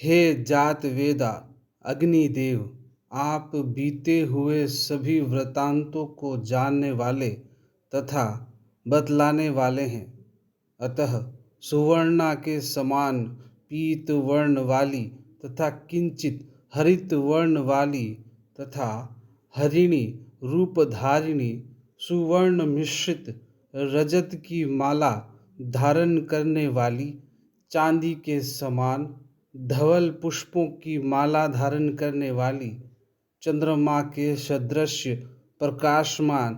हे जात वेदा अग्निदेव, आप बीते हुए सभी वृत्तांतों को जानने वाले तथा बतलाने वाले हैं। अतः सुवर्णा के समान पीत वर्ण वाली तथा किंचित हरित वर्ण वाली तथा हरिणी रूपधारिणी सुवर्ण मिश्रित रजत की माला धारण करने वाली, चांदी के समान धवल पुष्पों की माला धारण करने वाली, चंद्रमा के सदृश प्रकाशमान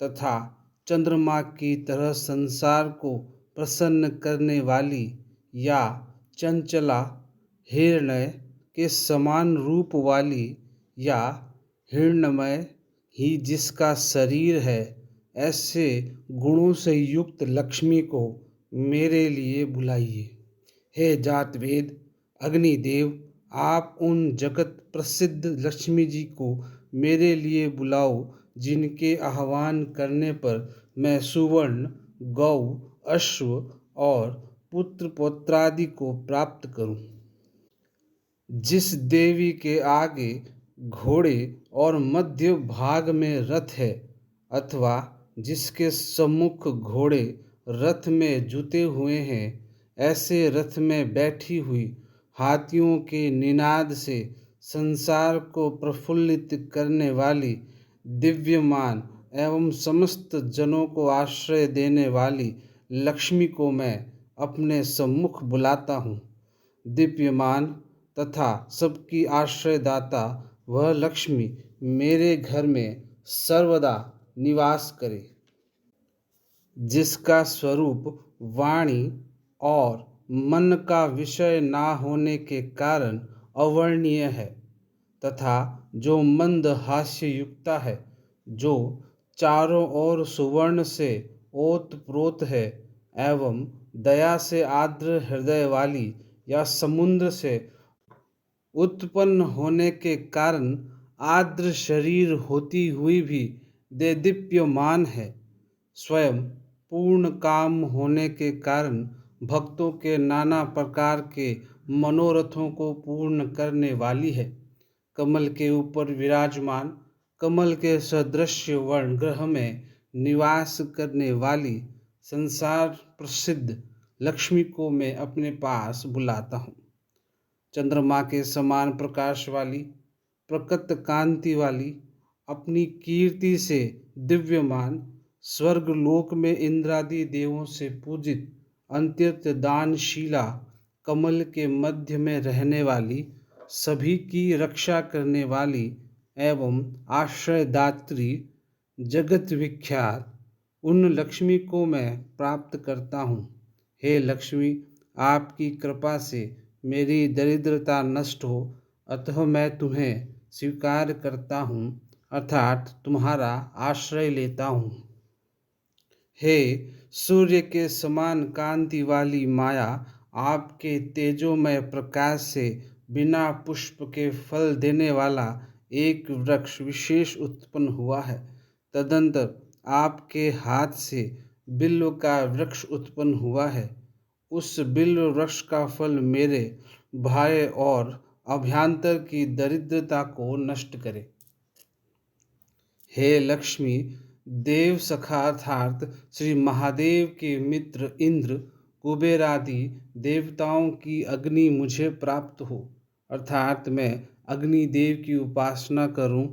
तथा चंद्रमा की तरह संसार को प्रसन्न करने वाली, या चंचला हिरण्य के समान रूप वाली, या हिरण्मय ही जिसका शरीर है, ऐसे गुणों से युक्त लक्ष्मी को मेरे लिए बुलाइए। हे जातवेद अग्निदेव, आप उन जगत प्रसिद्ध लक्ष्मी जी को मेरे लिए बुलाओ, जिनके आह्वान करने पर मैं सुवर्ण, गौ, अश्व और पुत्र पौत्रादि को प्राप्त करूं। जिस देवी के आगे घोड़े और मध्य भाग में रथ है, अथवा जिसके सम्मुख घोड़े रथ में जुते हुए हैं, ऐसे रथ में बैठी हुई हाथियों के निनाद से संसार को प्रफुल्लित करने वाली, दिव्यमान एवं समस्त जनों को आश्रय देने वाली लक्ष्मी को मैं अपने सम्मुख बुलाता हूँ। दीप्यमान तथा सबकी आश्रयदाता वह लक्ष्मी मेरे घर में सर्वदा निवास करे, जिसका स्वरूप वाणी और मन का विषय ना होने के कारण अवर्णीय है, तथा जो मंद हास्य युक्ता है, जो चारों ओर सुवर्ण से ओतप्रोत है, एवं दया से आर्द्र हृदय वाली, या समुद्र से उत्पन्न होने के कारण आर्द्र शरीर होती हुई भी देदीप्यमान है, स्वयं पूर्ण काम होने के कारण भक्तों के नाना प्रकार के मनोरथों को पूर्ण करने वाली है, कमल के ऊपर विराजमान, कमल के सदृश वर्ण ग्रह में निवास करने वाली संसार प्रसिद्ध लक्ष्मी को मैं अपने पास बुलाता हूँ। चंद्रमा के समान प्रकाश वाली, प्रकट कांति वाली, अपनी कीर्ति से दिव्यमान, स्वर्ग लोक में इंद्रादि देवों से पूजित, अत्यंत दानशीला, कमल के मध्य में रहने वाली, सभी की रक्षा करने वाली एवं आश्रयदात्री, जगत विख्यात उन लक्ष्मी को मैं प्राप्त करता हूँ। हे लक्ष्मी, आपकी कृपा से मेरी दरिद्रता नष्ट हो, अतः मैं तुम्हें स्वीकार करता हूँ, अर्थात तुम्हारा आश्रय लेता हूँ। हे सूर्य के समान कांति वाली माया, आपके तेजोमय प्रकाश से बिना पुष्प के फल देने वाला एक वृक्ष विशेष उत्पन्न हुआ है। तदंतर आपके हाथ से बिल्व का वृक्ष उत्पन्न हुआ है। उस बिल्व वृक्ष का फल मेरे भय और अभ्यंतर की दरिद्रता को नष्ट करे। हे लक्ष्मी, देव सखा अर्थात श्री महादेव के मित्र इंद्र, कुबेर आदि देवताओं की अग्नि मुझे प्राप्त हो, अर्थात मैं अग्निदेव की उपासना करूं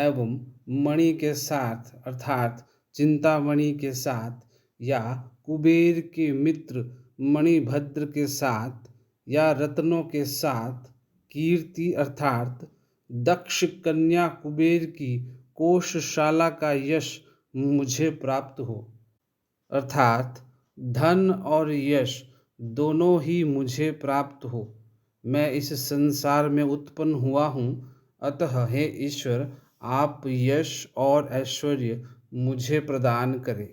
एवं मणि के साथ अर्थात चिंतामणि के साथ, या कुबेर के मित्र मणिभद्र के साथ, या रत्नों के साथ कीर्ति अर्थात दक्ष कन्या कुबेर की कोषशाला का यश मुझे प्राप्त हो, अर्थात धन और यश दोनों ही मुझे प्राप्त हो। मैं इस संसार में उत्पन्न हुआ हूँ, अतः हे ईश्वर, आप यश और ऐश्वर्य मुझे प्रदान करें।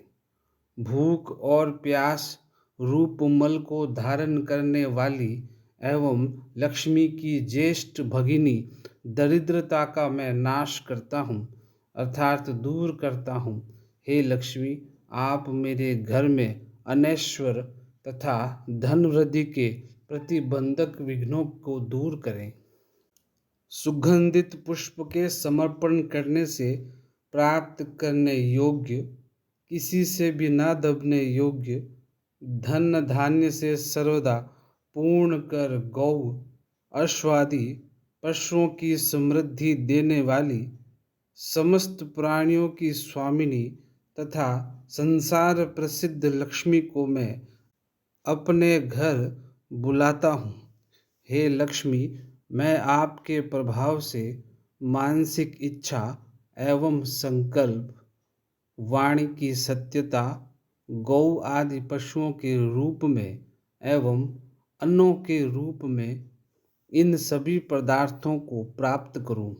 भूख और प्यास रूप मल को धारण करने वाली एवं लक्ष्मी की ज्येष्ठ भगिनी दरिद्रता का मैं नाश करता हूँ, अर्थात दूर करता हूँ। हे लक्ष्मी, आप मेरे घर में अनैश्वर तथा धन वृद्धि के प्रतिबंधक विघ्नों को दूर करें। सुगंधित पुष्प के समर्पण करने से प्राप्त करने योग्य, किसी से भी न दबने योग्य, धन धान्य से सर्वदा पूर्ण कर गौ अश्वादि पशुओं की समृद्धि देने वाली, समस्त प्राणियों की स्वामिनी तथा संसार प्रसिद्ध लक्ष्मी को मैं अपने घर बुलाता हूँ। हे लक्ष्मी, मैं आपके प्रभाव से मानसिक इच्छा एवं संकल्प, वाणी की सत्यता, गौ आदि पशुओं के रूप में एवं अन्नों के रूप में इन सभी पदार्थों को प्राप्त करूं।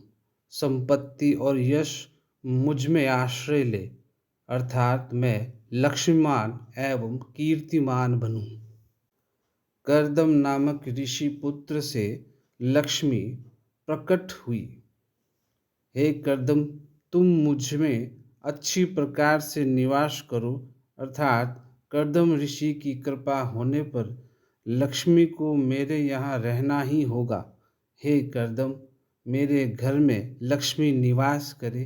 संपत्ति और यश मुझ में आश्रय ले, अर्थात मैं लक्ष्मीमान एवं कीर्तिमान बनूं। कर्दम नामक ऋषि पुत्र से लक्ष्मी प्रकट हुई। हे कर्दम, तुम मुझ में अच्छी प्रकार से निवास करो, अर्थात कर्दम ऋषि की कृपा होने पर लक्ष्मी को मेरे यहाँ रहना ही होगा। हे कर्दम, मेरे घर में लक्ष्मी निवास करे,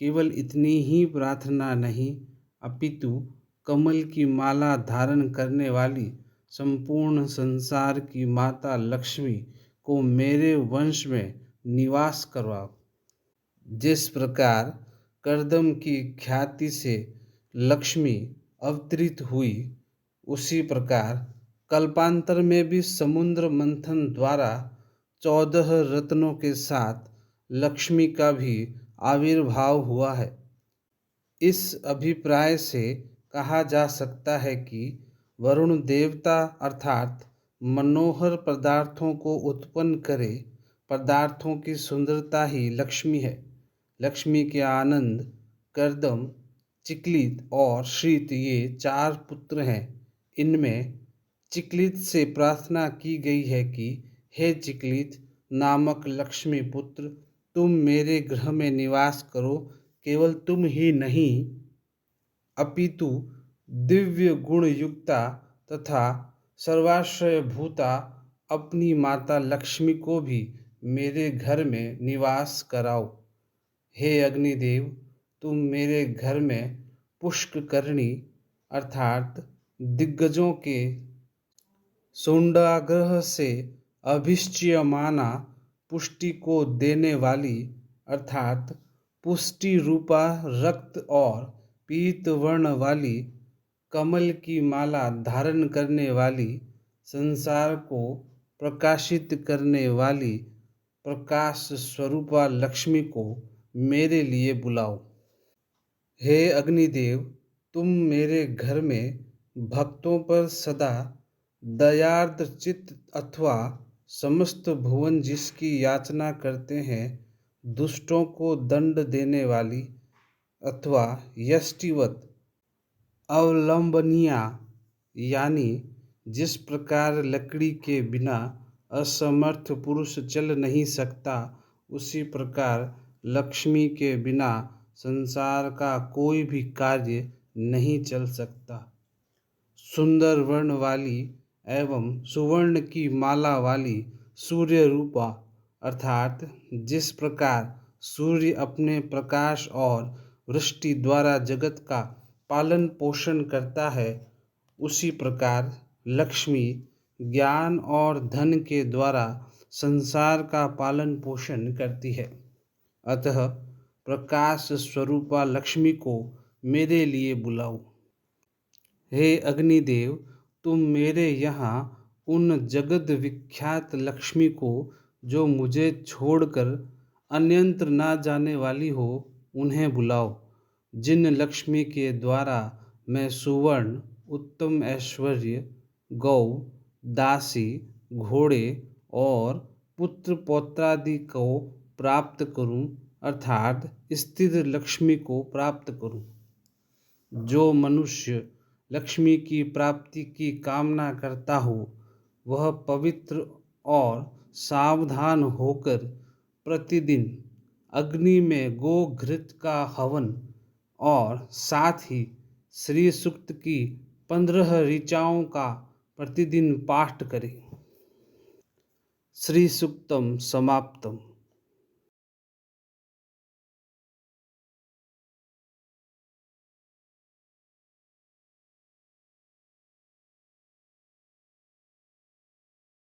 केवल इतनी ही प्रार्थना नहीं, अपितु कमल की माला धारण करने वाली संपूर्ण संसार की माता लक्ष्मी को मेरे वंश में निवास करवाओ। जिस प्रकार कर्दम की ख्याति से लक्ष्मी अवतरित हुई, उसी प्रकार कल्पांतर में भी समुद्र मंथन द्वारा 14 रत्नों के साथ लक्ष्मी का भी आविर्भाव हुआ है। इस अभिप्राय से कहा जा सकता है कि वरुण देवता अर्थात मनोहर पदार्थों को उत्पन्न करे, पदार्थों की सुंदरता ही लक्ष्मी है। लक्ष्मी के आनंद, कर्दम, चिक्लित और श्रीत ये 4 पुत्र हैं। इनमें चिक्लित से प्रार्थना की गई है कि हे चिक्लित नामक लक्ष्मी पुत्र, तुम मेरे गृह में निवास करो। केवल तुम ही नहीं, अपितु दिव्य गुण युक्ता तथा सर्वाश्रय भूता अपनी माता लक्ष्मी को भी मेरे घर में निवास कराओ। हे अग्निदेव, तुम मेरे घर में पुष्करणी अर्थात दिग्गजों के सौंडाग्रह से अभिष्च्यमाना पुष्टि को देने वाली अर्थात पुष्टि रूपा रक्त और पीत वर्ण वाली कमल की माला धारण करने वाली, संसार को प्रकाशित करने वाली प्रकाश स्वरूपा लक्ष्मी को मेरे लिए बुलाओ। हे अग्निदेव, तुम मेरे घर में भक्तों पर सदा दयार्द्र चित्त अथवा समस्त भुवन जिसकी याचना करते हैं, दुष्टों को दंड देने वाली अथवा यष्टिवत अवलंबनिया, यानी जिस प्रकार लकड़ी के बिना असमर्थ पुरुष चल नहीं सकता, उसी प्रकार लक्ष्मी के बिना संसार का कोई भी कार्य नहीं चल सकता। सुंदर वर्ण वाली एवं सुवर्ण की माला वाली सूर्य रूपा अर्थात जिस प्रकार सूर्य अपने प्रकाश और वृष्टि द्वारा जगत का पालन पोषण करता है, उसी प्रकार लक्ष्मी ज्ञान और धन के द्वारा संसार का पालन पोषण करती है। अतः प्रकाश स्वरूपा लक्ष्मी को मेरे लिए बुलाओ। हे अग्निदेव, तुम मेरे यहाँ उन जगत विख्यात लक्ष्मी को, जो मुझे छोड़कर अन्यत्र ना जाने वाली हो, उन्हें बुलाओ। जिन लक्ष्मी के द्वारा मैं सुवर्ण, उत्तम ऐश्वर्य, गौ, दासी, घोड़े और पुत्र पौत्रादि को प्राप्त करूं, अर्थात स्थिर लक्ष्मी को प्राप्त करूं। जो मनुष्य लक्ष्मी की प्राप्ति की कामना करता हो, वह पवित्र और सावधान होकर प्रतिदिन अग्नि में गोघृत का हवन और साथ ही श्री सूक्त की 15 ऋचाओं का प्रतिदिन पाठ करे। श्री सूक्तम समाप्तम।